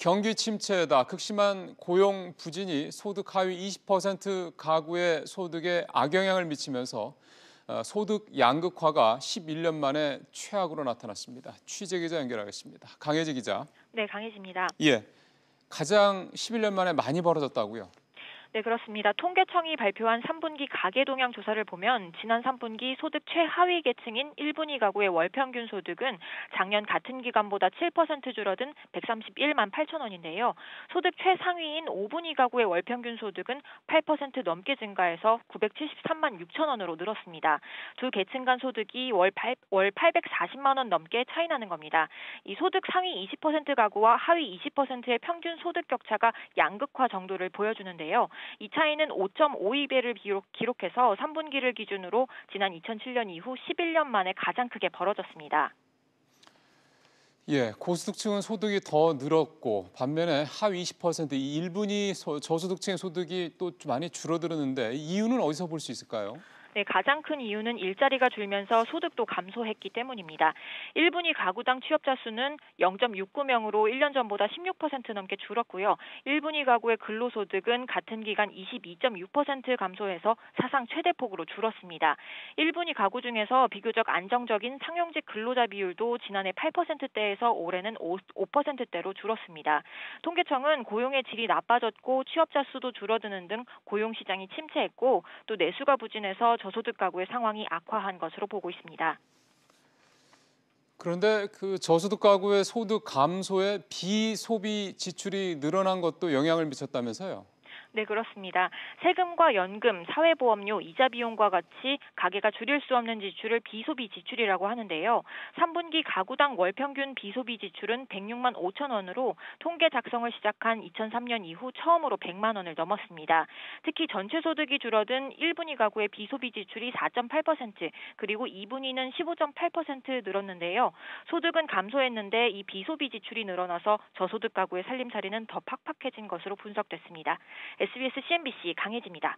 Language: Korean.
경기 침체에다 극심한 고용 부진이 소득 하위 20% 가구의 소득에 악영향을 미치면서 소득 양극화가 11년 만에 최악으로 나타났습니다. 취재 기자 연결하겠습니다. 강혜지 기자. 네, 강혜지입니다. 예, 가장 11년 만에 많이 벌어졌다고요? 네, 그렇습니다. 통계청이 발표한 3분기 가계 동향 조사를 보면 지난 3분기 소득 최하위 계층인 1분위 가구의 월 평균 소득은 작년 같은 기간보다 7% 줄어든 131만 8천 원인데요. 소득 최상위인 5분위 가구의 월 평균 소득은 8% 넘게 증가해서 973만 6천 원으로 늘었습니다. 두 계층 간 소득이 월 840만 원 넘게 차이 나는 겁니다. 이 소득 상위 20% 가구와 하위 20%의 평균 소득 격차가 양극화 정도를 보여주는데요. 이 차이는 5.52배를 기록해서 3분기를 기준으로 지난 2007년 이후 11년 만에 가장 크게 벌어졌습니다. 예, 고소득층은 소득이 더 늘었고 반면에 하위 20% 이 1분위 저소득층의 소득이 또 많이 줄어들었는데 이유는 어디서 볼 수 있을까요? 네, 가장 큰 이유는 일자리가 줄면서 소득도 감소했기 때문입니다. 1분위 가구당 취업자 수는 0.69명으로 1년 전보다 16% 넘게 줄었고요. 1분위 가구의 근로소득은 같은 기간 22.6% 감소해서 사상 최대폭으로 줄었습니다. 1분위 가구 중에서 비교적 안정적인 상용직 근로자 비율도 지난해 8%대에서 올해는 5%대로 줄었습니다. 통계청은 고용의 질이 나빠졌고 취업자 수도 줄어드는 등 고용시장이 침체했고 또 내수가 부진해서 저소득 가구의 상황이 악화한 것으로 보고 있습니다. 그런데 그 저소득 가구의 소득 감소에 비소비 지출이 늘어난 것도 영향을 미쳤다면서요? 네, 그렇습니다. 세금과 연금, 사회보험료, 이자 비용과 같이 가계가 줄일 수 없는 지출을 비소비 지출이라고 하는데요. 3분기 가구당 월 평균 비소비 지출은 106만 5천 원으로 통계 작성을 시작한 2003년 이후 처음으로 100만 원을 넘었습니다. 특히 전체 소득이 줄어든 1분위 가구의 비소비 지출이 4.8%, 그리고 2분위는 15.8% 늘었는데요. 소득은 감소했는데 이 비소비 지출이 늘어나서 저소득 가구의 살림살이는 더 팍팍해진 것으로 분석됐습니다. SBS CNBC 강혜지입니다.